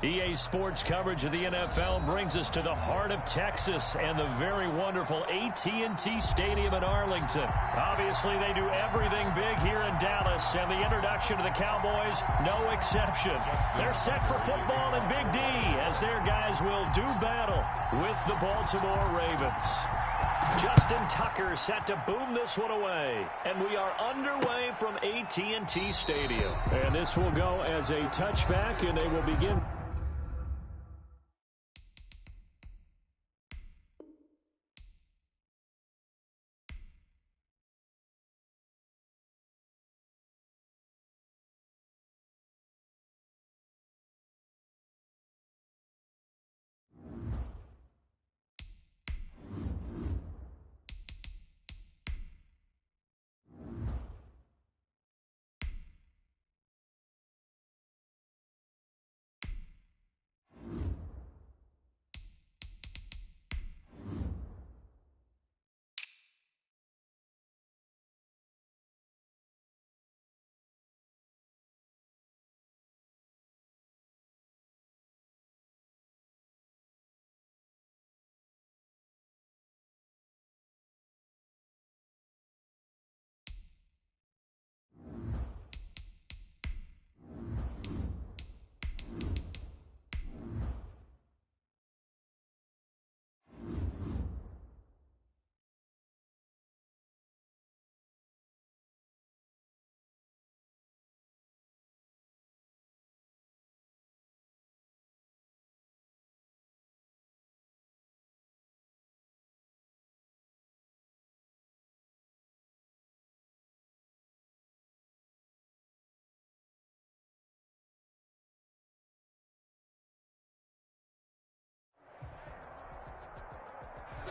EA Sports coverage of the NFL brings us to the heart of Texas and the very wonderful AT&T Stadium in Arlington. Obviously, they do everything big here in Dallas, and the introduction to the Cowboys, no exception. They're set for football in Big D as their guys will do battle with the Baltimore Ravens. Justin Tucker set to boom this one away, and we are underway from AT&T Stadium. And this will go as a touchback, and they will begin.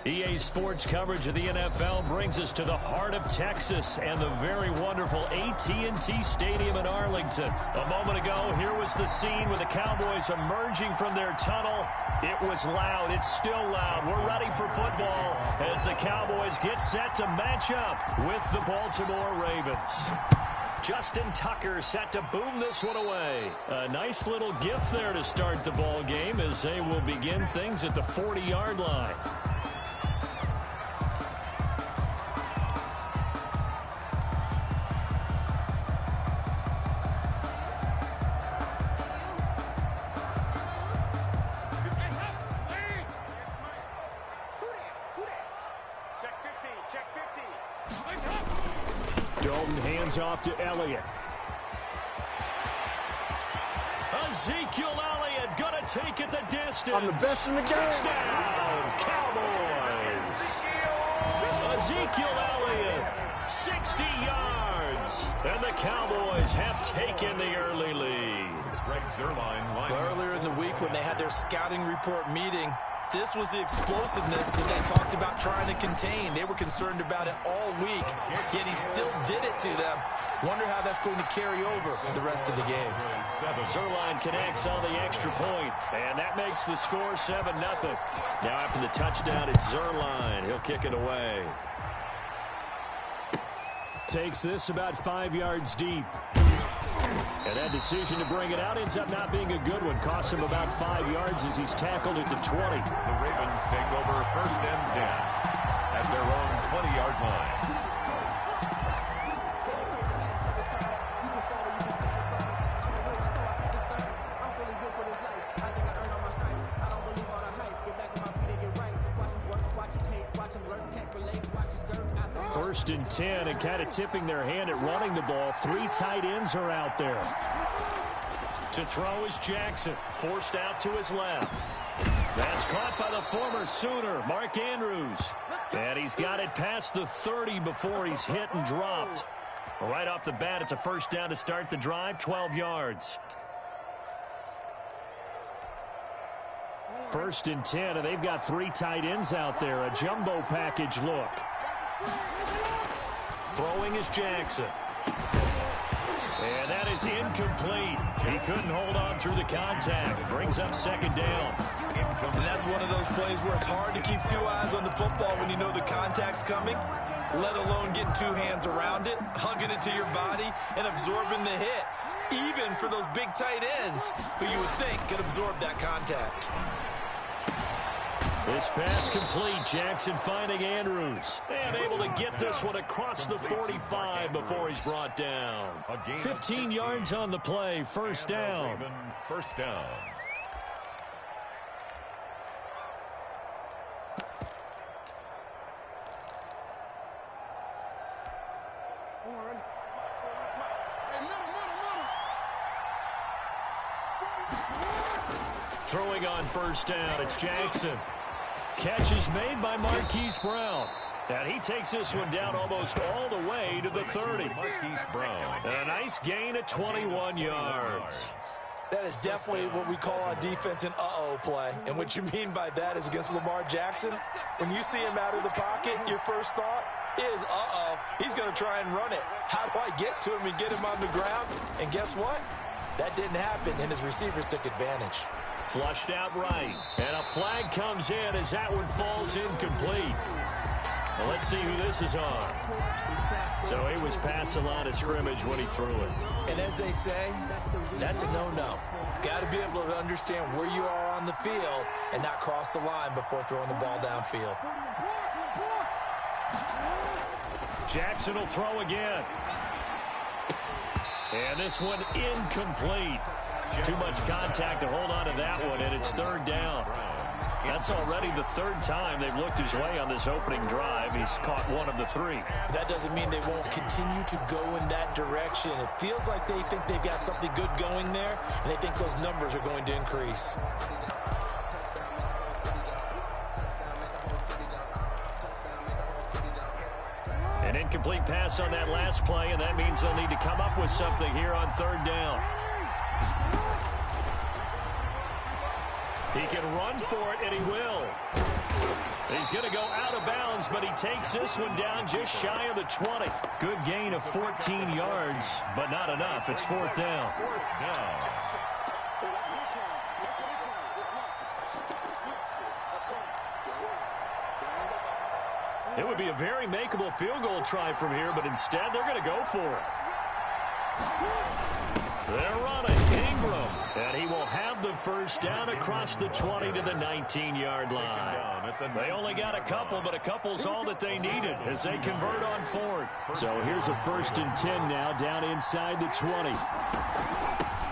EA Sports coverage of the NFL brings us to the heart of Texas and the very wonderful AT&T Stadium in Arlington. A moment ago, here was the scene with the Cowboys emerging from their tunnel. It was loud. It's still loud. We're ready for football as the Cowboys get set to match up with the Baltimore Ravens. Justin Tucker set to boom this one away. A nice little gift there to start the ball game as they will begin things at the 40-yard line. Dalton hands off to Elliott. Ezekiel Elliott gonna take it the distance. I'm the best in the game. Touchdown, Cowboys. Ezekiel Elliott, 60 yards. And the Cowboys have taken the early lead. Earlier in the week when they had their scouting report meeting, this was the explosiveness that they talked about trying to contain. They were concerned about it all week, yet he still did it to them. Wonder how that's going to carry over the rest of the game. Zerline connects on the extra point, and that makes the score 7-0. Now after the touchdown, it's Zerline. He'll kick it away. Takes this about 5 yards deep. And that decision to bring it out ends up not being a good one. Costs him about 5 yards as he's tackled at the 20. The Ravens take over 1st and 10 at their own 20-yard line. First and 10, and kind of tipping their hand at running the ball. 3 tight ends are out there. To throw is Jackson, forced out to his left. That's caught by the former Sooner, Mark Andrews. And he's got it past the 30 before he's hit and dropped. Right off the bat, it's a first down to start the drive, 12 yards. First and 10, and they've got 3 tight ends out there. A jumbo package look. Throwing is Jackson. And that is incomplete. He couldn't hold on through the contact. Brings up 2nd down. And that's one of those plays where it's hard to keep 2 eyes on the football when you know the contact's coming, let alone getting 2 hands around it, hugging it to your body, and absorbing the hit. even for those big tight ends who you would think could absorb that contact. This pass complete. Jackson finding Andrews. And able to get this one across the 45 before he's brought down. 15 yards on the play. First down. First down. Throwing on first down, it's Jackson. Catch is made by Marquise Brown. And he takes this one down almost all the way to the 30. Marquise Brown. And a nice gain of 21 yards. That is definitely what we call on defense an uh-oh play. And what you mean by that is against Lamar Jackson, when you see him out of the pocket, your first thought is, uh-oh, he's going to try and run it. How do I get to him and get him on the ground? And guess what? That didn't happen, and his receivers took advantage. Flushed out right. And a flag comes in as that one falls incomplete. Well, let's see who this is on. So he was past the line of scrimmage when he threw it. And as they say, that's a no-no. Got to be able to understand where you are on the field and not cross the line before throwing the ball downfield. Jackson will throw again. And this one incomplete. Too much contact to hold on to that one, and it's third down. That's already the third time they've looked his way on this opening drive. He's caught one of the three. That doesn't mean they won't continue to go in that direction. It feels like they think they've got something good going there, and they think those numbers are going to increase. An incomplete pass on that last play, and that means they'll need to come up with something here on third down. He can run for it, and he will. He's going to go out of bounds, but he takes this one down just shy of the 20. Good gain of 14 yards, but not enough. It's fourth down. Fourth down. It would be a very makeable field goal try from here, but instead they're going to go for it. They're running. Ingram. And he will have the first down across the 20 to the 19-yard line. They only got a couple, but a couple's all that they needed as they convert on fourth. So here's a 1st and 10 now down inside the 20.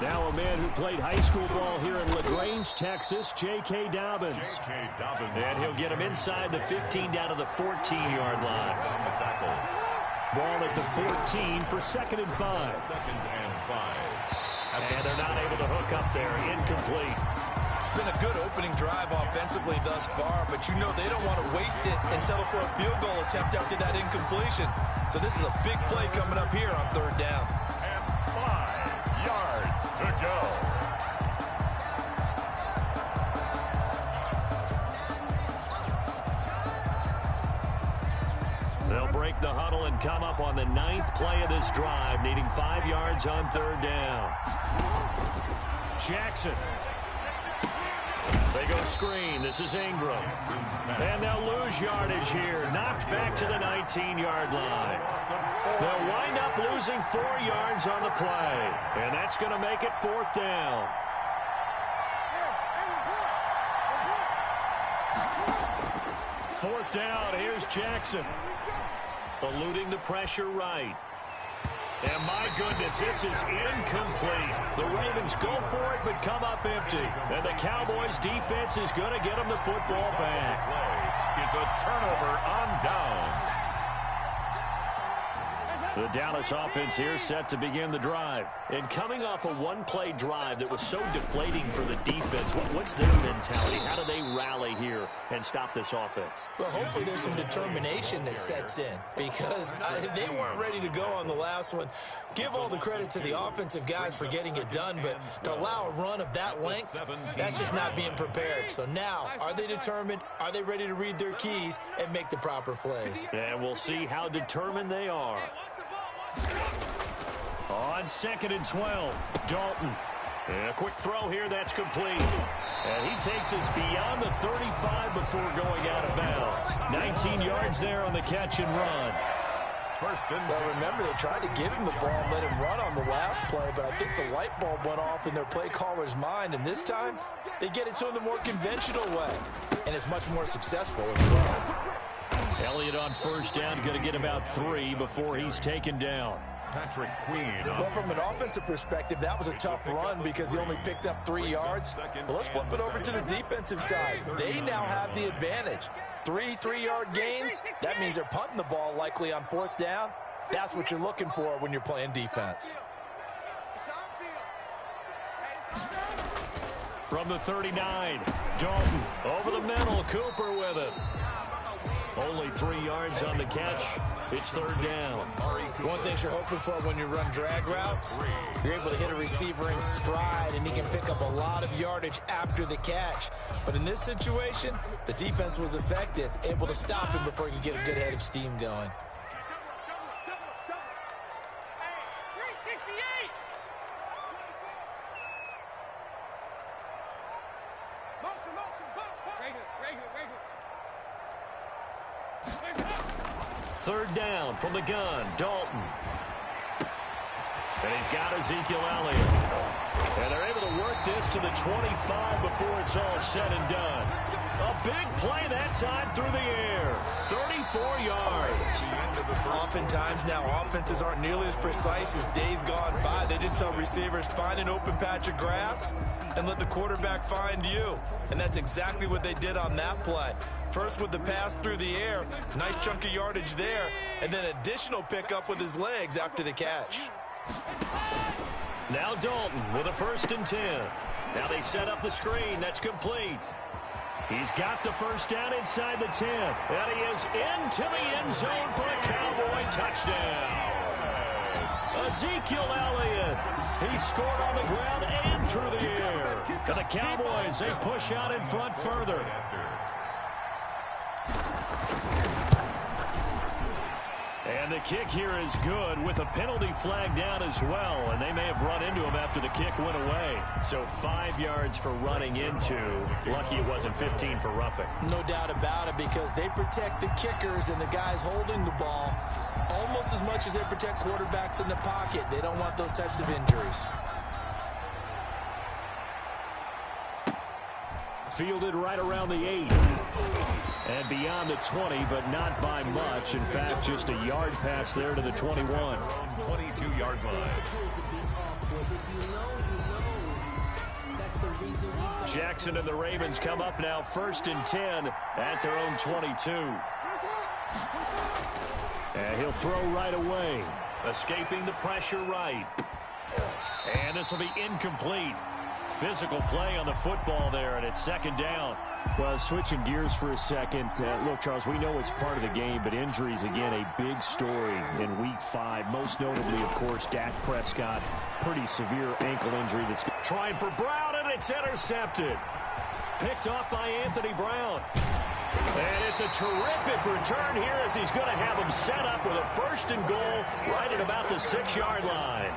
Now a man who played high school ball here in LaGrange, Texas, J.K. Dobbins. And he'll get him inside the 15 down to the 14-yard line. Ball at the 14 for 2nd and 5. And they're not able to hook up there. Incomplete. It's been a good opening drive offensively thus far, but you know they don't want to waste it and settle for a field goal attempt after that incompletion. So this is a big play coming up here on third down. And 5 yards to go. They'll break the huddle and come up on the 9th play of this drive, needing 5 yards on third down. Jackson. They go screen. This is Ingram. And they'll lose yardage here. Knocked back to the 19-yard line. They'll wind up losing 4 yards on the play. And that's going to make it fourth down. Fourth down. Here's Jackson. Eluding the pressure right. And my goodness, this is incomplete. The Ravens go for it but come up empty. And the Cowboys defense is going to get them the football back. Play is a turnover on downs. The Dallas offense here set to begin the drive. And coming off a one-play drive that was so deflating for the defense, what's their mentality? How do they rally here and stop this offense? Well, hopefully there's some determination that sets in because they weren't ready to go on the last one. Give all the credit to the offensive guys for getting it done, but to allow a run of that length, that's just not being prepared. So now, are they determined? Are they ready to read their keys and make the proper plays? And we'll see how determined they are. On 2nd and 12, Dalton. And a quick throw here, that's complete. And he takes us beyond the 35 before going out of bounds. 19 yards there on the catch and run. First and 10. Well, remember, they tried to give him the ball and let him run on the last play, but I think the light bulb went off in their play caller's mind, and this time they get it to him the more conventional way, and it's much more successful as well. Elliott on first down, going to get about 3 before he's taken down. Patrick Queen. Well, from an offensive perspective, that was a tough run because he only picked up 3 yards. But let's flip it over to the defensive side. They now have the advantage. 3 3-yard gains, that means they're punting the ball likely on 4th down. That's what you're looking for when you're playing defense. From the 39, Dalton over the middle, Cooper with it. Only 3 yards on the catch. It's 3rd down. One thing you're hoping for when you run drag routes, you're able to hit a receiver in stride, and he can pick up a lot of yardage after the catch. But in this situation, the defense was effective, able to stop him before he could get a good head of steam going. Third down from the gun, Dalton. And he's got Ezekiel Elliott. And they're able to work this to the 25 before it's all said and done. A big play that time through the air. 34 yards. Oftentimes now offenses aren't nearly as precise as days gone by. They just tell receivers, find an open patch of grass and let the quarterback find you. And that's exactly what they did on that play. First with the pass through the air, nice chunk of yardage there, and then additional pickup with his legs after the catch. Now Dalton with a 1st and 10. Now they set up the screen. That's complete. He's got the 1st down inside the 10. And he is into the end zone for a Cowboy touchdown. Ezekiel Elliott. He scored on the ground and through the air. And the Cowboys, they push out in front further. And the kick here is good with a penalty flag down as well. And they may have run into him after the kick went away. So 5 yards for running into. Lucky it wasn't 15 for roughing. No doubt about it, because they protect the kickers and the guys holding the ball almost as much as they protect quarterbacks in the pocket. They don't want those types of injuries. Fielded right around the 8. And beyond the 20, but not by much. In fact, just a yard pass there to the 21. 22-yard line. Jackson and the Ravens come up now 1st and 10 at their own 22. And he'll throw right away. Escaping the pressure right. And this will be incomplete. Physical play on the football there, and it's 2nd down. Well, switching gears for a second. Look, Charles, we know it's part of the game, but injuries, again, a big story in Week 5. Most notably, of course, Dak Prescott. Pretty severe ankle injury that's trying for Brown, and it's intercepted. Picked off by Anthony Brown. And it's a terrific return here as he's going to have him set up with a 1st and goal right at about the 6-yard line.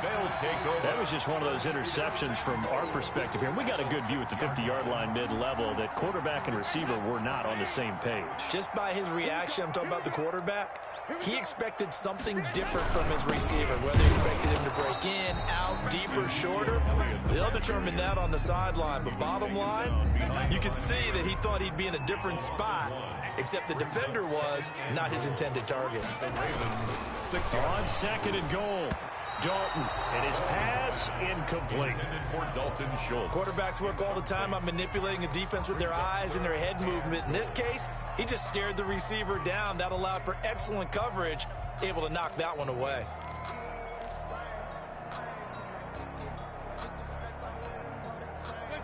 They'll take over. That was just one of those interceptions from our perspective here. We got a good view at the 50-yard line mid-level that quarterback and receiver were not on the same page. Just by his reaction, I'm talking about the quarterback, he expected something different from his receiver, whether he expected him to break in, out, deeper, shorter. They'll determine that on the sideline. But bottom line, you could see that he thought he'd be in a different spot, except the defender was not his intended target. The Ravens 6 On 2nd and goal. Dalton, and his pass incomplete. For Dalton Schultz. Quarterbacks work all the time on manipulating a defense with their eyes and their head movement. In this case, he just stared the receiver down. That allowed for excellent coverage, able to knock that one away.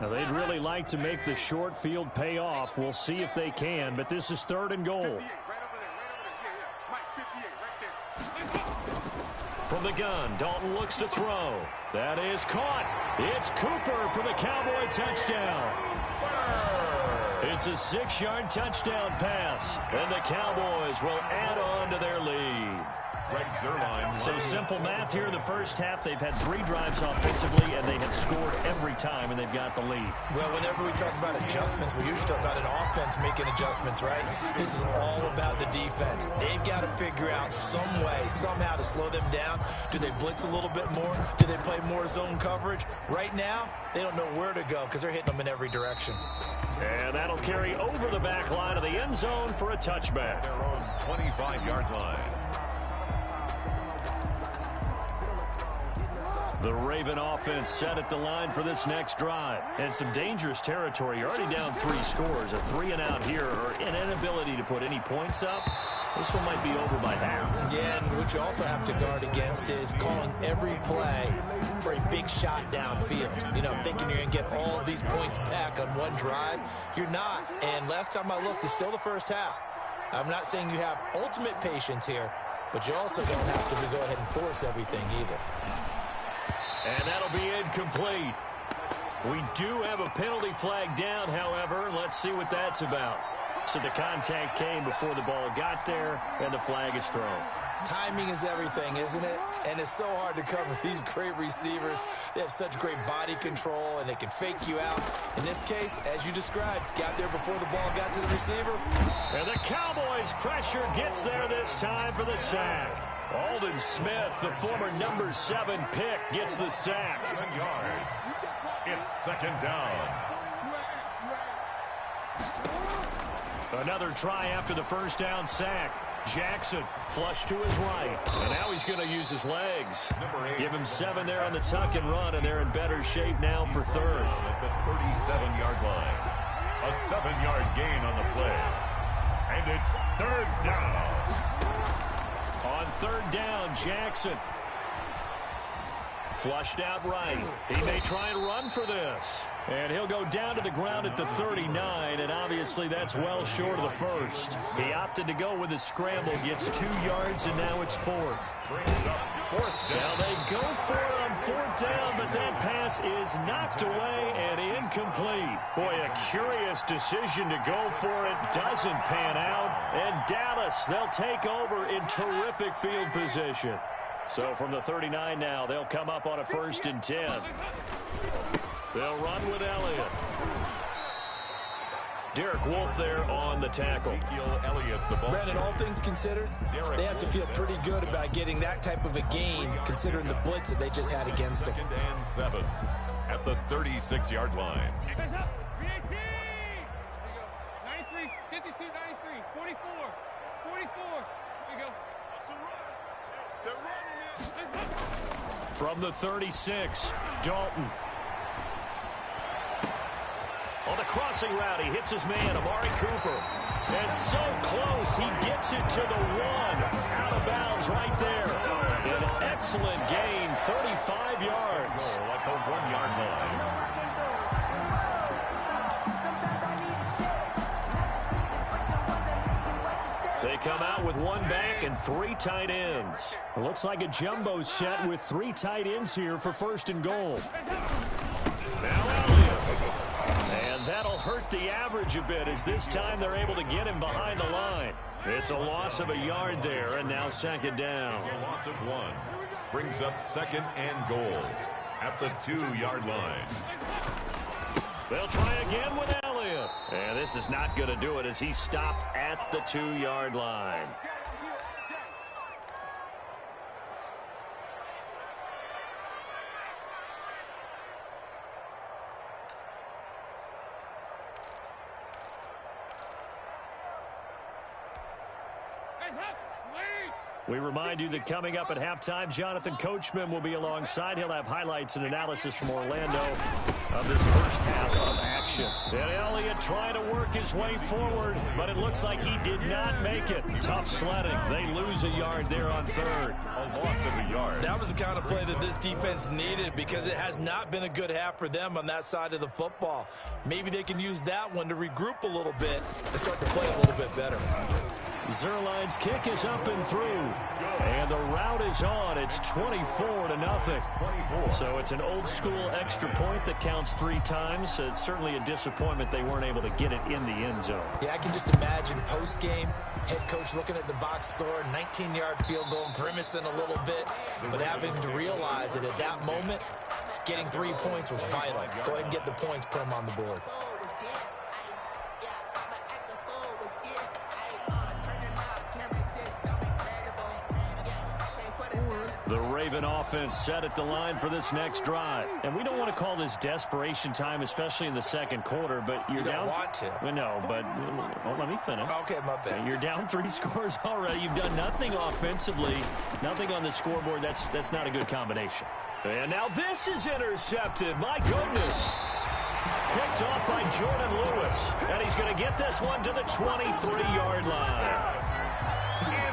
Now, they'd really like to make the short field pay off. We'll see if they can, but this is 3rd and goal. From the gun, Dalton looks to throw. That is caught. It's Cooper for the Cowboy touchdown. It's a 6-yard touchdown pass, and the Cowboys will add on to their lead. So simple math here in the first half. They've had 3 drives offensively, and they have scored every time, and they've got the lead. Well, whenever we talk about adjustments, we usually talk about an offense making adjustments, right? This is all about the defense. They've got to figure out some way, somehow to slow them down. Do they blitz a little bit more? Do they play more zone coverage? Right now, they don't know where to go because they're hitting them in every direction. And that'll carry over the back line of the end zone for a touchback. Their own 25-yard line. The Raven offense set at the line for this next drive. And some dangerous territory. You're already down 3 scores. A 3-and-out here, or an inability to put any points up. This one might be over by half. Yeah, and what you also have to guard against is calling every play for a big shot downfield. You know, thinking you're going to get all of these points back on one drive. You're not. And last time I looked, it's still the first half. I'm not saying you have ultimate patience here, but you also don't have to go ahead and force everything either. And that'll be incomplete. We do have a penalty flag down, however. Let's see what that's about. So the contact came before the ball got there, and the flag is thrown. Timing is everything, isn't it? And it's so hard to cover these great receivers. They have such great body control, and they can fake you out. In this case, as you described, got there before the ball got to the receiver. And the Cowboys' pressure gets there this time for the sack. Aldon Smith, the former number 7 pick, gets the sack. 7 yards. It's second down. Another try after the first down sack. Jackson flush to his right. And now he's going to use his legs. Give him 7 there on the tuck and run, and they're in better shape now for third. At the 37-yard line. A 7-yard gain on the play. And it's third down. On third down, Jackson. Flushed out right. He may try and run for this. And he'll go down to the ground at the 39, and obviously that's well short of the first. He opted to go with a scramble, gets 2 yards, and now it's fourth. Now they go for it on fourth down, but that pass is knocked away and incomplete. Boy, a curious decision to go for it. Doesn't pan out. And Dallas, they'll take over in terrific field position. So from the 39 now, they'll come up on a 1st and 10. They'll run with Elliott. Derek Wolfe there on the tackle. Brandon, all things considered, they have to feel pretty good about getting that type of a gain, considering the blitz that they just had against them. 2nd and 7 at the 36-yard line. 93, 52, 93, 44, 44. Here you go. From the 36, Dalton. On the crossing route, he hits his man, Amari Cooper. And so close, he gets it to the 1. Out of bounds right there. An excellent gain, 35 yards. At the 1-yard line. They come out with 1 back and 3 tight ends. It looks like a jumbo set with 3 tight ends here for 1st and goal. Now Elliott. And that'll hurt the average a bit as this time they're able to get him behind the line. It's a loss of a yard there, and now 2nd down. It's a loss of 1. Brings up 2nd and goal at the 2-yard line. They'll try again with Elliott. And this is not going to do it as he stopped at the 2-yard line. We remind you that coming up at halftime, Jonathan Coachman will be alongside. He'll have highlights and analysis from Orlando of this first half of action. And Elliott trying to work his way forward, but it looks like he did not make it. Tough sledding. They lose a yard there on third. A loss of a yard. That was the kind of play that this defense needed because it has not been a good half for them on that side of the football. Maybe they can use that one to regroup a little bit and start to play a little bit better. Zerline's kick is up and through. And the route is on. It's 24-0. So it's an old-school extra point that counts 3 times. It's certainly a disappointment they weren't able to get it in the end zone. Yeah, I can just imagine post-game, head coach looking at the box score, 19-yard field goal, grimacing a little bit, but having to realize that at that moment, getting 3 points was vital. Go ahead and get the points, put them on the board. The Raven offense set at the line for this next drive. And we don't want to call this desperation time, especially in the second quarter, but you're down. You don't want to. No, but let me finish. Okay, my bad. You're down 3 scores already. You've done nothing offensively, nothing on the scoreboard. That's not a good combination. And now this is intercepted. My goodness. Picked off by Jordan Lewis. And he's going to get this one to the 23-yard line.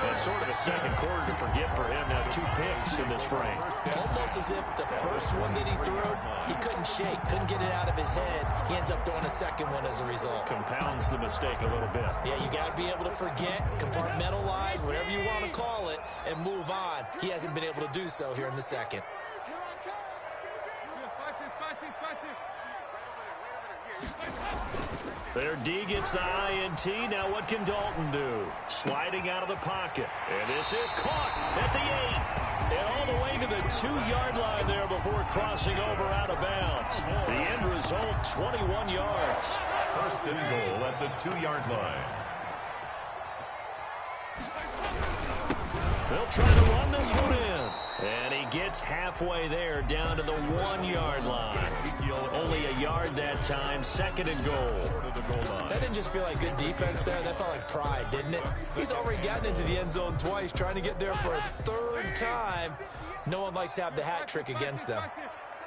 That's sort of a second quarter to forget for him. Now 2 picks in this frame. Almost as if the first one that he threw, he couldn't shake, couldn't get it out of his head. He ends up throwing a second one as a result. Compounds the mistake a little bit. Yeah, you got to be able to forget, compartmentalize, whatever you want to call it, and move on. He hasn't been able to do so here in the second. Their D gets the INT. Now what can Dalton do? Sliding out of the pocket. And this is caught at the 8. And all the way to the 2-yard line there before crossing over out of bounds. The end result, 21 yards. First and goal at the 2-yard line. They'll try to run this one in. And he gets halfway there, down to the 1-yard line. Only a yard that time, second and goal. That didn't just feel like good defense there. That felt like pride, didn't it? He's already gotten into the end zone twice, trying to get there for a 3rd time. No one likes to have the hat trick against them.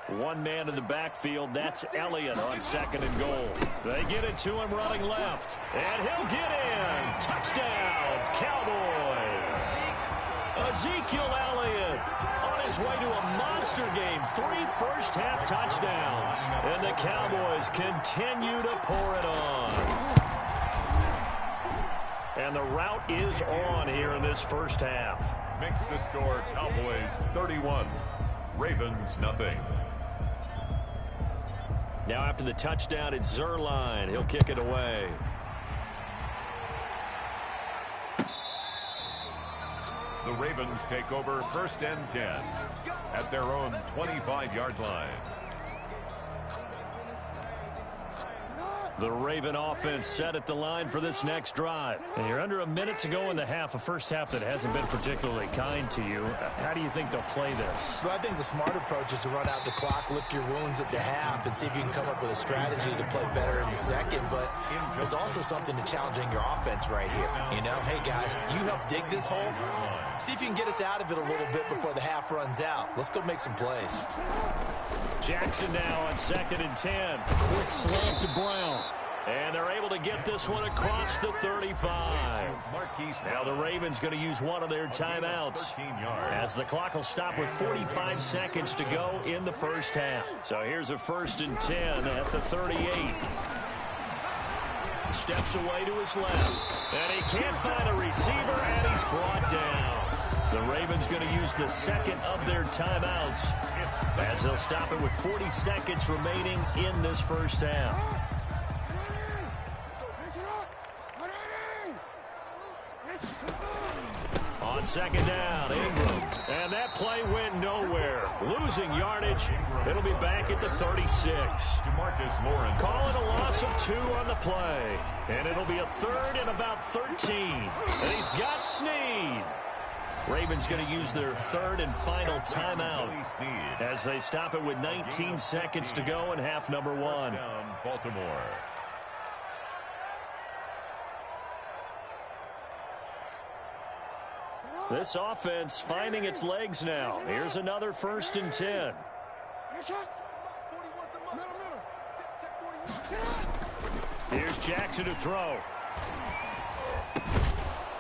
1 man in the backfield. That's Elliott on second and goal. They get it to him running left. And he'll get in. Touchdown, Cowboys. Ezekiel Elliott on his way to a monster game. 3 first-half touchdowns. And the Cowboys continue to pour it on. And the route is on here in this first half. Makes the score Cowboys 31, Ravens nothing. Now after the touchdown, it's Zerline. He'll kick it away. The Ravens take over 1st and 10 at their own 25-yard line. The Raven offense set at the line for this next drive. And you're under a minute to go in the half, a first half that hasn't been particularly kind to you. How do you think they'll play this? Well, I think the smart approach is to run out the clock, lick your wounds at the half, and see if you can come up with a strategy to play better in the second. But there's also something to challenging your offense right here. You know, hey, guys, you help dig this hole. See if you can get us out of it a little bit before the half runs out. Let's go make some plays. Jackson now on 2nd and 10. Quick slant to Brown. And they're able to get this one across the 35. Now the Ravens going to use one of their timeouts, as the clock will stop with 45 seconds to go in the first half. So here's a 1st and 10 at the 38. Steps away to his left. And he can't find a receiver, and he's brought down. The Ravens going to use the second of their timeouts, as they'll stop it with 40 seconds remaining in this first half. On 2nd down, Ingram. And that play went nowhere. Losing yardage. It'll be back at the 36. Calling a loss of 2 on the play. And it'll be a 3rd and about 13. And he's got Snead. Ravens going to use their 3rd and final timeout, as they stop it with 19 seconds to go in half number 1. Baltimore. This offense finding its legs now. Here's another 1st and 10. Here's Jackson to throw.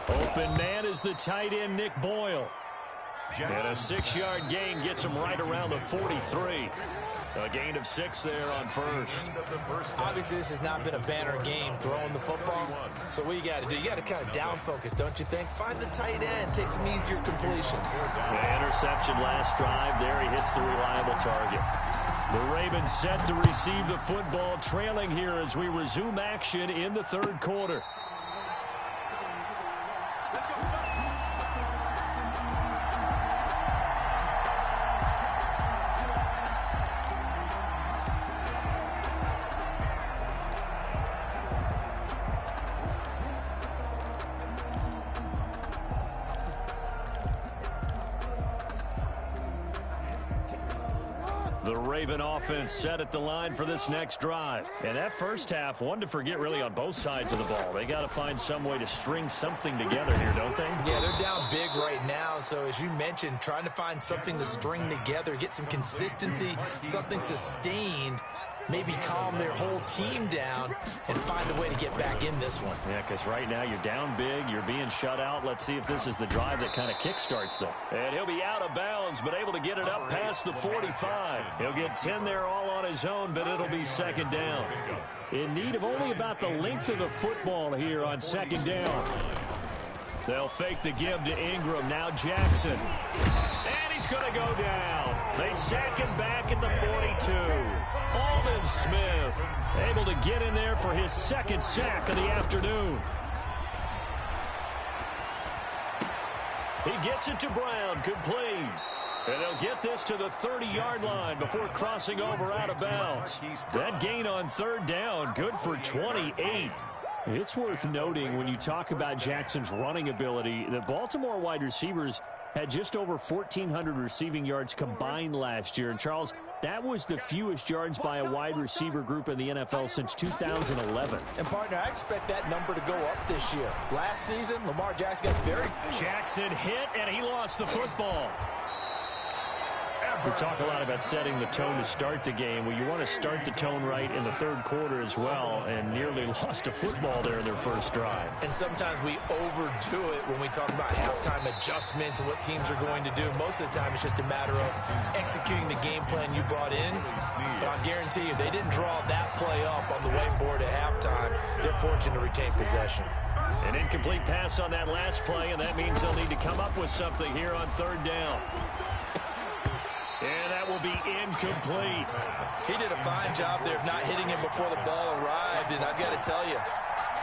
Open man is the tight end, Nick Boyle. And a 6-yard gain gets him right around the 43. A gain of 6 there on first. Obviously, this has not been a banner game throwing the football. So what you got to do, you got to kind of down focus, don't you think? Find the tight end, take some easier completions. The interception last drive. There he hits the reliable target. The Ravens set to receive the football, trailing here as we resume action in the third quarter. The Raven offense set at the line for this next drive. And that first half, one to forget really on both sides of the ball. They got to find some way to string something together here, don't they? Yeah, they're down big right now. So as you mentioned, trying to find something to string together, get some consistency, something sustained, maybe calm their whole team down and find a way to get back in this one. Yeah, because right now you're down big, you're being shut out. Let's see if this is the drive that kind of kickstarts them. And he'll be out of bounds, but able to get it up past the 45. He'll get 10 there all on his own, but it'll be second down. In need of only about the length of the football here on second down. They'll fake the give to Ingram. Now Jackson. And he's going to go down. They sack him back at the 42. Aldon Smith able to get in there for his second sack of the afternoon. He gets it to Brown, complete. And they'll get this to the 30-yard line before crossing over out of bounds. That gain on third down, good for 28. It's worth noting when you talk about Jackson's running ability, the Baltimore wide receivers had just over 1,400 receiving yards combined last year. And, Charles, that was the fewest yards by a wide receiver group in the NFL since 2011. And, partner, I expect that number to go up this year. Last season, Lamar Jackson got very... Jackson hit, and he lost the football. We talk a lot about setting the tone to start the game. Well, you want to start the tone right in the third quarter as well, and nearly lost a football there in their first drive. And sometimes we overdo it when we talk about halftime adjustments and what teams are going to do. Most of the time, it's just a matter of executing the game plan you brought in. But I guarantee you, they didn't draw that play up on the whiteboard at halftime. They're fortunate to retain possession. An incomplete pass on that last play, and that means they'll need to come up with something here on third down. And that will be incomplete. He did a fine job there of not hitting him before the ball arrived, and I've got to tell you,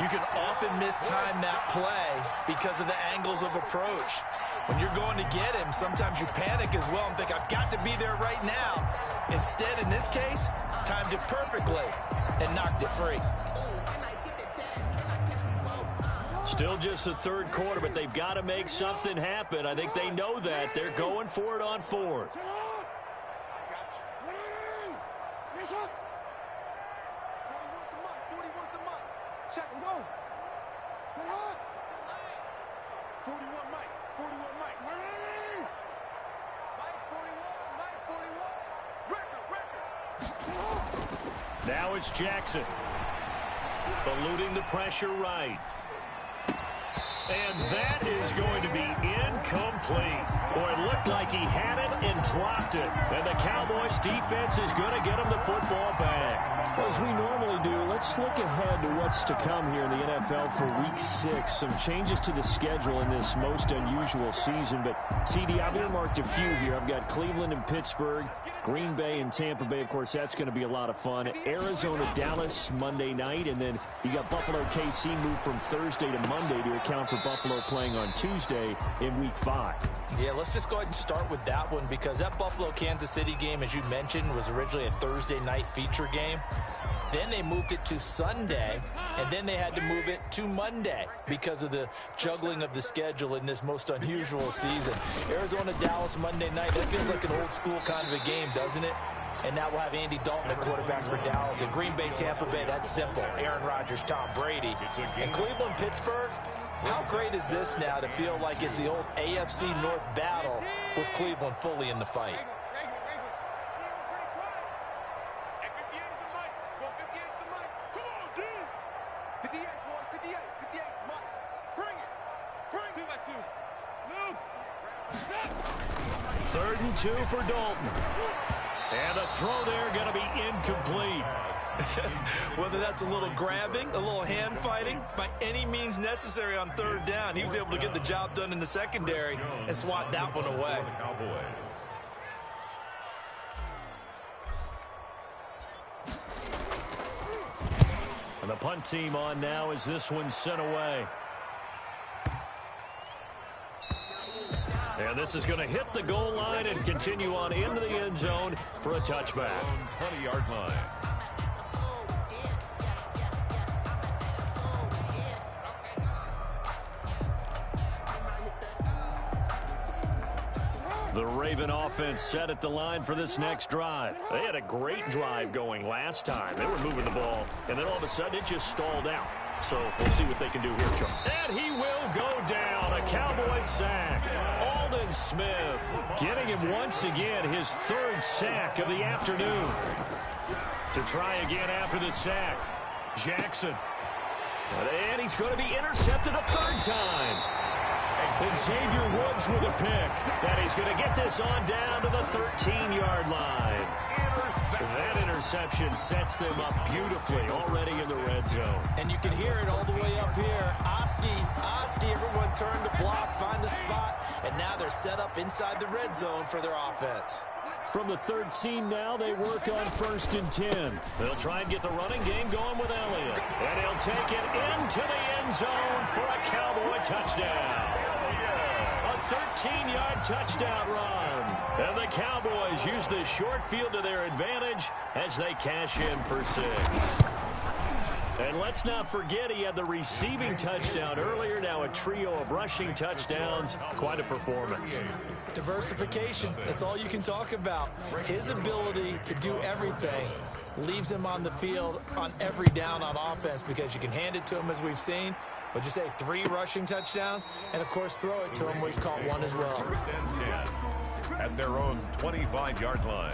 you can often mistime that play because of the angles of approach. When you're going to get him, sometimes you panic as well and think, I've got to be there right now. Instead, in this case, timed it perfectly and knocked it free. Still just the third quarter, but they've got to make something happen. I think they know that. They're going for it on fourth. Now it's Jackson. Eluding the pressure right. And that is going to be incomplete. Boy, it looked like he had it and dropped it. And the Cowboys defense is going to get him the football back. Well, as we normally do, let's look ahead to what's to come here in the NFL for Week 6. Some changes to the schedule in this most unusual season. But, CD, I've earmarked a few here. I've got Cleveland and Pittsburgh, Green Bay and Tampa Bay. Of course, that's going to be a lot of fun. Arizona, Dallas, Monday night. And then you got Buffalo, KC moved from Thursday to Monday to account for Buffalo playing on Tuesday in Week 5. Yeah, let's just go ahead and start with that one because that Buffalo-Kansas City game, as you mentioned, was originally a Thursday night feature game. Then they moved it to Sunday, and then they had to move it to Monday because of the juggling of the schedule in this most unusual season. Arizona, Dallas, Monday night, that feels like an old-school kind of a game, doesn't it? And now we'll have Andy Dalton at quarterback for Dallas. And Green Bay, Tampa Bay, that's simple. Aaron Rodgers, Tom Brady. And Cleveland, Pittsburgh, how great is this now to feel like it's the old AFC North battle with Cleveland fully in the fight? 3rd and 2 for Dalton. And the throw there going to be incomplete. Whether that's a little grabbing, a little hand fighting, by any means necessary on 3rd down, he was able to get the job done in the secondary and swat that one away. And the punt team on now as this one's sent away. And this is going to hit the goal line and continue on into the end zone for a touchback. 20-yard line. The Raven offense set at the line for this next drive. They had a great drive going last time. They were moving the ball, and then all of a sudden it just stalled out. So we'll see what they can do here, Chuck. And he will go down. A Cowboys sack. Aldon Smith getting him once again his 3rd sack of the afternoon. To try again after the sack. Jackson. And he's going to be intercepted a 3rd time. And Xavier Woods with a pick. And he's going to get this on down to the 13-yard line. That interception sets them up beautifully already in the red zone. And you can hear it all the way up here. Oski, everyone turned to block, find a spot, and now they're set up inside the red zone for their offense. From the 13 now, they work on 1st and 10. They'll try and get the running game going with Elliott. And he'll take it into the end zone for a Cowboy touchdown. A 13-yard touchdown run. And the Cowboys use the short field to their advantage as they cash in for 6. And let's not forget he had the receiving touchdown earlier. Now a trio of rushing touchdowns. Quite a performance. Diversification. That's all you can talk about. His ability to do everything leaves him on the field on every down on offense because you can hand it to him as we've seen. Would you say 3 rushing touchdowns? And, of course, throw it to him where he's caught 1 as well. 1st and 10 at their own 25-yard line.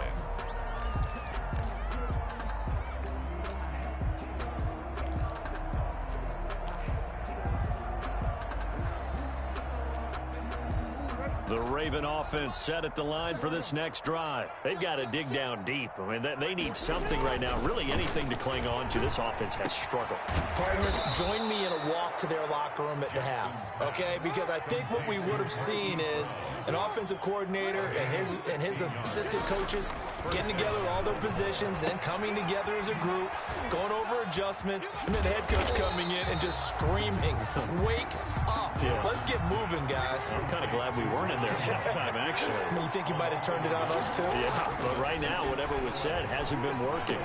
The Raven offense set at the line for this next drive. They've got to dig down deep. I mean, they need something right now, really anything to cling on to. This offense has struggled. Partner, join me in a walk to their locker room at the half, okay? Because I think what we would have seen is an offensive coordinator and his assistant coaches getting together all their positions, then coming together as a group, going over adjustments, and then the head coach coming in and just screaming, wake up. Yeah. Let's get moving, guys. I'm kind of glad we weren't in there at halftime, actually. I mean, you think you might have turned it on us, too? Yeah, but right now, whatever was said hasn't been working.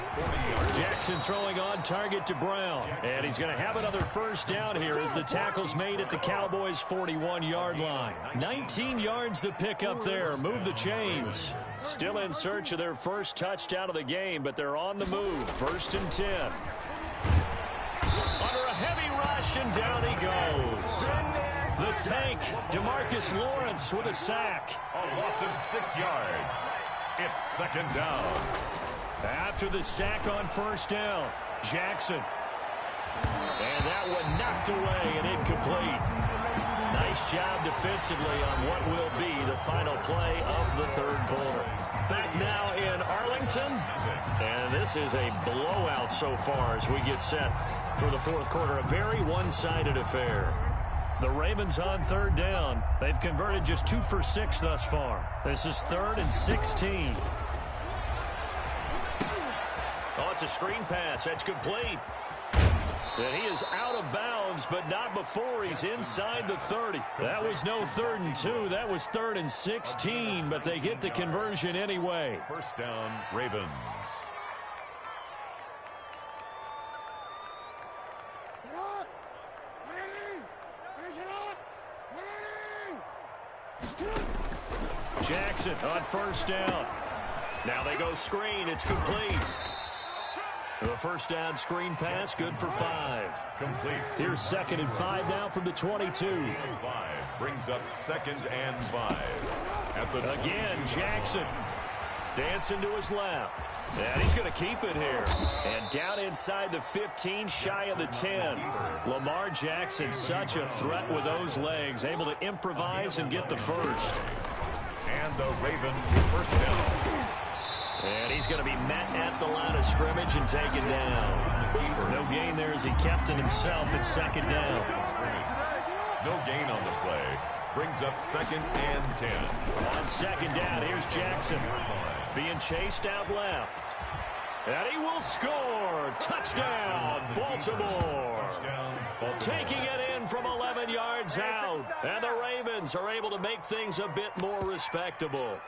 Jackson throwing on target to Brown. And he's going to have another 1st down here as the tackle's made at the Cowboys' 41-yard line. 19 yards to pick up there. Move the chains. Still in search of their 1st touchdown of the game, but they're on the move. 1st and 10. Under a heavy rush, and down he goes. The tank, DeMarcus Lawrence with a sack. A loss of 6 yards. It's 2nd down. After the sack on 1st down, Jackson. And that one knocked away and incomplete. Nice job defensively on what will be the final play of the 3rd quarter. Back now in Arlington. And this is a blowout so far as we get set for the 4th quarter. A very one-sided affair. The Ravens on 3rd down. They've converted just 2 for 6 thus far. This is 3rd and 16. Oh, it's a screen pass. That's complete. And he is out of bounds, but not before he's inside the 30. That was no 3rd and 2. That was 3rd and 16, but they get the conversion anyway. 1st down, Ravens. Jackson on 1st down. Now they go screen. It's complete. The 1st down screen pass, good for 5. Complete. Here's 2nd and 5 now from the 22. 5 brings up 2nd and 5. Again, Jackson dancing to his left. And he's going to keep it here. And down inside the 15, shy of the 10. Lamar Jackson, such a threat with those legs, able to improvise and get the first. And the Ravens first down. And he's going to be met at the line of scrimmage and taken down. No gain there as he kept it himself at second down. No gain on the play. Brings up 2nd and 10. On second down, here's Jackson. Being chased out left. And he will score. Touchdown, Baltimore. Taking it in from 11 yards out. And the Ravens are able to make things a bit more respectable.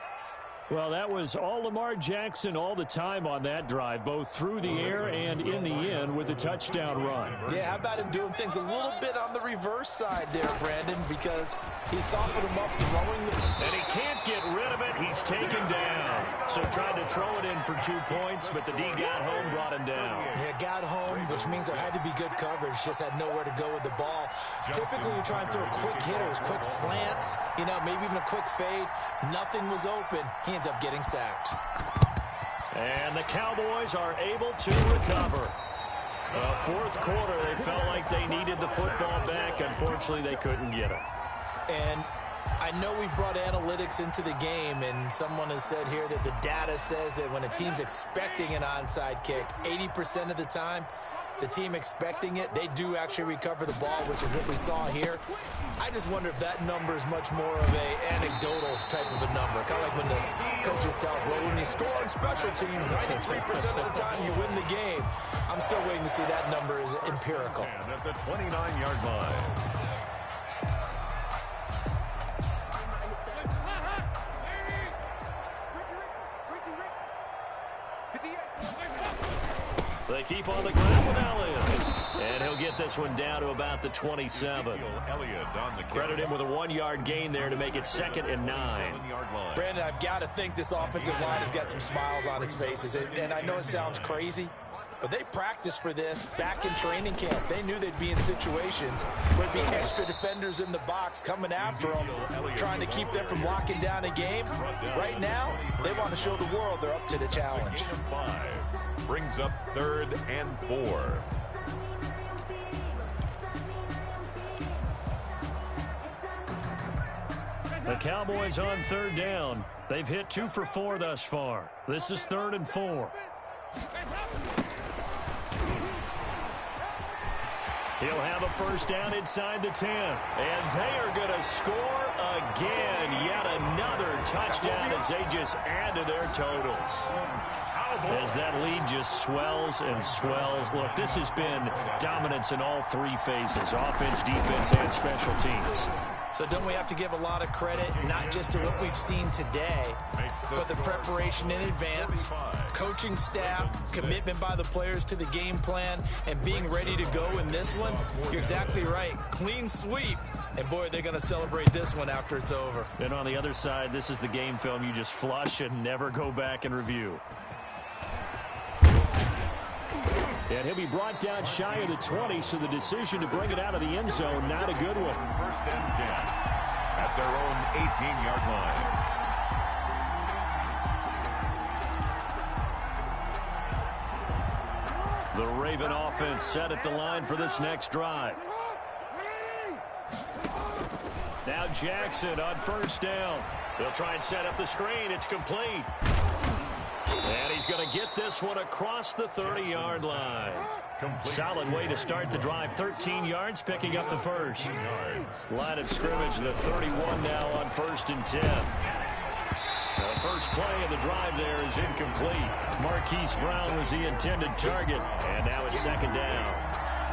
Well, that was all Lamar Jackson all the time on that drive, both through the air and in the end with a touchdown run. Yeah, how about him doing things a little bit on the reverse side there, Brandon, because he softened him up throwing the... And he can't get rid of it. He's taken down. So tried to throw it in for 2 points, but the D got home, brought him down. Yeah, got home, which means there had to be good coverage. Just had nowhere to go with the ball. Typically, you're trying to throw quick hitters, quick slants, you know, maybe even a quick fade. Nothing was open. He ends up getting sacked. And the Cowboys are able to recover. Fourth quarter, they felt like they needed the football back. Unfortunately, they couldn't get it. And I know we brought analytics into the game, and someone has said here that the data says that when a team's expecting an onside kick, 80% of the time, the team expecting it, they do actually recover the ball, which is what we saw here. I just wonder if that number is much more of a anecdotal type of a number. Kind of like when the coaches tell us, well, when you score on special teams, 93% of the time you win the game. I'm still waiting to see that number is empirical. And at the 29-yard line. They keep on the ground with Elliott. And he'll get this one down to about the 27. Credit him with a 1-yard gain there to make it 2nd and 9. Brandon, I've got to think this offensive line has got some smiles on its faces. And I know it sounds crazy, but they practiced for this back in training camp. They knew they'd be in situations where there'd be extra defenders in the box coming after them, trying to keep them from locking down a game. Right now, they want to show the world they're up to the challenge. Brings up 3rd and 4. The Cowboys on 3rd down. They've hit 2 for 4 thus far. This is 3rd and 4. He'll have a first down inside the 10. And they are going to score again. Yet another touchdown as they just add to their totals. As that lead just swells and swells. Look, this has been dominance in all 3 phases, offense, defense, and special teams. So don't we have to give a lot of credit, not just to what we've seen today, but the preparation in advance, coaching staff, commitment by the players to the game plan, and being ready to go in this one? You're exactly right. Clean sweep. And, boy, they're going to celebrate this one after it's over. And on the other side, this is the game film you just flush and never go back and review. And he'll be brought down shy of the 20, so the decision to bring it out of the end zone, not a good one. 1st and 10 at their own 18-yard line. The Raven offense set at the line for this next drive. Now Jackson on 1st down. They'll try and set up the screen. It's complete. And he's going to get this one across the 30-yard line. Solid way to start the drive. 13 yards, picking up the first. Line of scrimmage, the 31 now on 1st and 10. The first play of the drive there is incomplete. Marquise Brown was the intended target, and now it's 2nd down.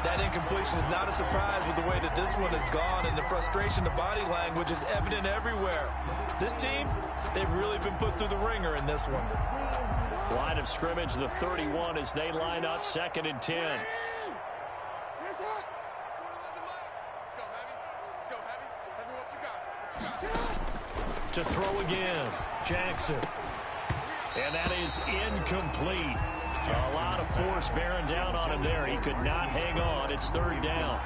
That incompletion is not a surprise with the way that this one has gone, and the frustration, the body language is evident everywhere. This team, they've really been put through the ringer in this one. Line of scrimmage, the 31 as they line up 2nd and 10. To throw again, Jackson. And that is incomplete. A lot of force bearing down on him there. He could not hang on. It's 3rd down.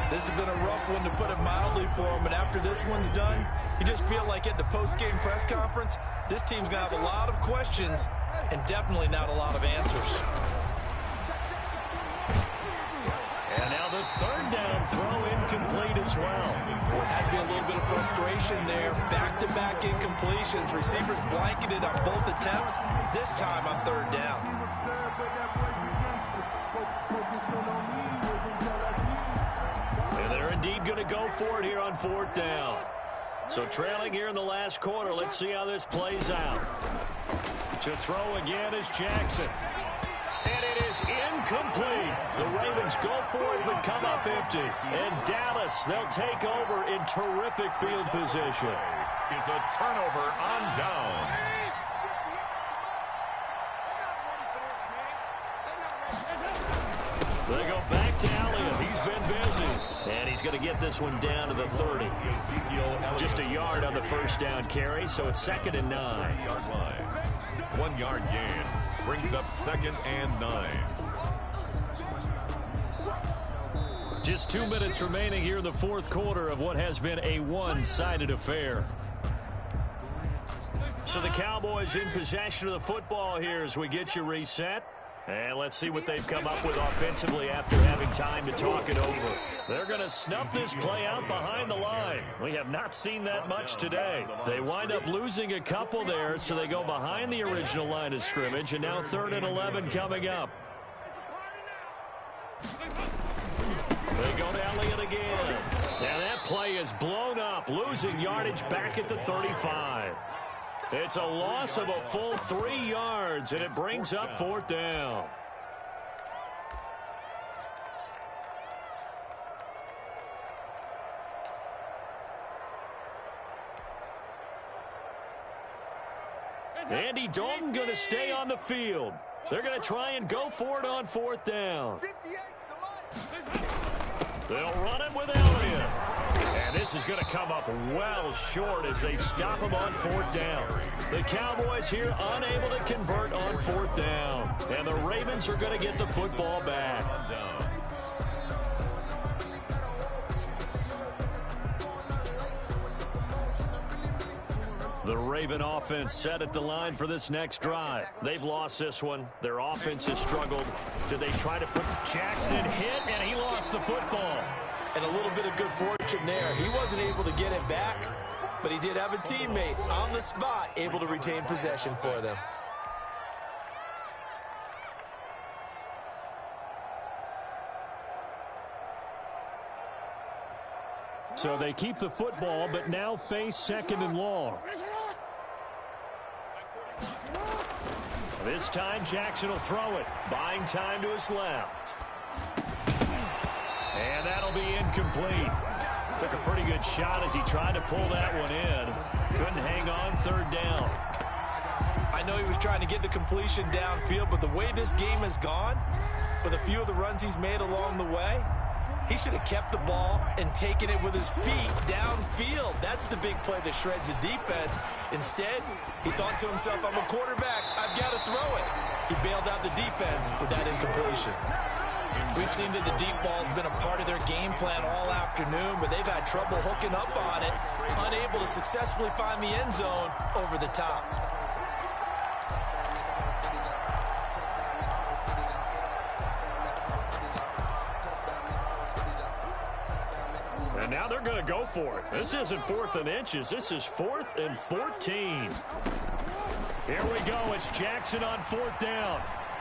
This has been a rough one, to put it mildly, for him. And after this one's done, you just feel like at the post-game press conference, this team's going to have a lot of questions and definitely not a lot of answers. And now the third down throw incomplete as well. Has to be a little bit of frustration there. Back-to-back incompletions. Receivers blanketed on both attempts, this time on third down. And they're indeed going to go for it here on fourth down. So trailing here in the last quarter. Let's see how this plays out. To throw again is Jackson. And it is incomplete. The Ravens go for it but come up empty. And Dallas, they'll take over in terrific field position. Is a turnover on down. They go back to Elliott. He's been busy. And he's going to get this one down to the 30. Just a yard on the first down carry, so it's 2nd and 9. 1 yard gain. Brings up 2nd and 9. Just 2 minutes remaining here in the fourth quarter of what has been a one-sided affair. So the Cowboys in possession of the football here as we get you reset. And let's see what they've come up with offensively after having time to talk it over. They're going to snuff this play out behind the line. We have not seen that much today. They wind up losing a couple there, so they go behind the original line of scrimmage, and now 3rd and 11 coming up. They go to Elliott again. And that play is blown up, losing yardage back at the 35. It's a loss of a full 3 yards, and it brings up 4th down. Andy Dalton going to stay on the field. They're going to try and go for it on 4th down. They'll run it with Elliott. And this is going to come up well short as they stop him on 4th down. The Cowboys here unable to convert on 4th down. And the Ravens are going to get the football back. The Raven offense set at the line for this next drive. They've lost this one. Their offense has struggled. Did they try to put Jackson hit, and he lost the football. And a little bit of good fortune there. He wasn't able to get it back, but he did have a teammate on the spot able to retain possession for them. So they keep the football, but now face 2nd and long. This time Jackson will throw it, buying time to his left. And that'll be incomplete. Took a pretty good shot as he tried to pull that one in. Couldn't hang on 3rd down. I know he was trying to get the completion downfield, but the way this game has gone, with a few of the runs he's made along the way, he should have kept the ball and taken it with his feet downfield. That's the big play that shreds the defense. Instead, he thought to himself, I'm a quarterback, I've got to throw it. He bailed out the defense with that incompletion. We've seen that the deep ball's been a part of their game plan all afternoon, but they've had trouble hooking up on it, unable to successfully find the end zone over the top. And now they're going to go for it. This isn't 4th and inches. This is 4th and 14. Here we go. It's Jackson on 4th down.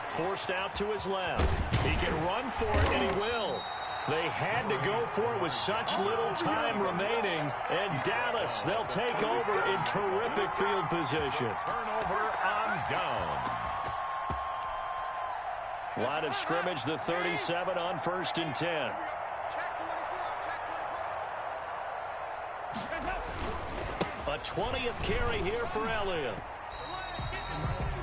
Forced out to his left. He can run for it, and he will. They had to go for it with such little time remaining. And Dallas, they'll take over in terrific field position. Turnover on downs. Line of scrimmage, the 37 on 1st and 10. A 20th carry here for Elliott.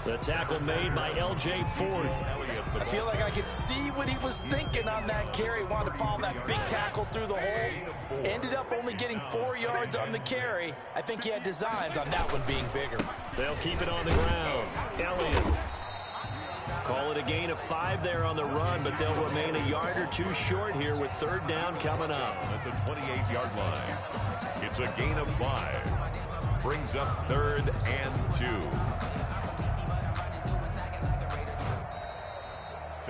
The tackle made by L.J. Ford. I feel like I could see what he was thinking on that carry. Wanted to follow that big tackle through the hole. Ended up only getting 4 yards on the carry. I think he had designs on that one being bigger. They'll keep it on the ground. Elliott. Call it a gain of 5 there on the run, but they'll remain a yard or 2 short here with 3rd down coming up. At the 28-yard line, it's a gain of 5. Brings up 3rd and 2.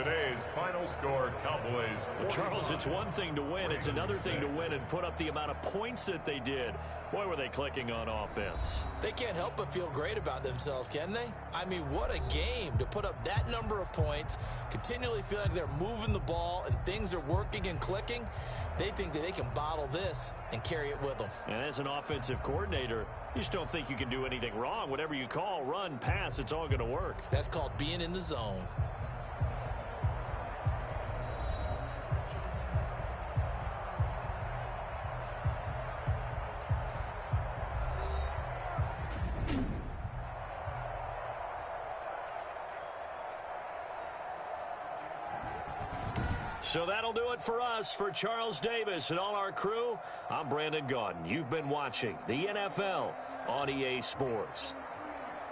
Today's final score, Cowboys. Well, Charles, it's one thing to win. It's another thing to win and put up the amount of points that they did. Boy, were they clicking on offense. They can't help but feel great about themselves, can they? I mean, what a game to put up that number of points, continually feel like they're moving the ball and things are working and clicking. They think that they can bottle this and carry it with them. And as an offensive coordinator, you just don't think you can do anything wrong. Whatever you call, run, pass, it's all going to work. That's called being in the zone. So that'll do it for us. For Charles Davis and all our crew, I'm Brandon Gaudin. You've been watching the NFL on EA Sports.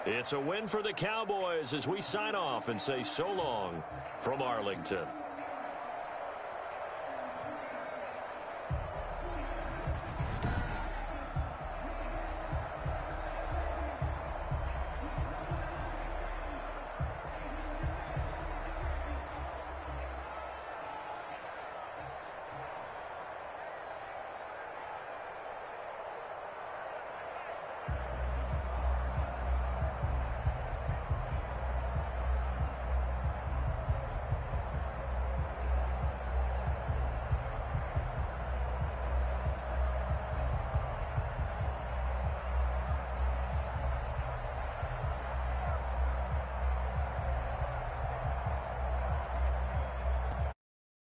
It's a win for the Cowboys as we sign off and say so long from Arlington.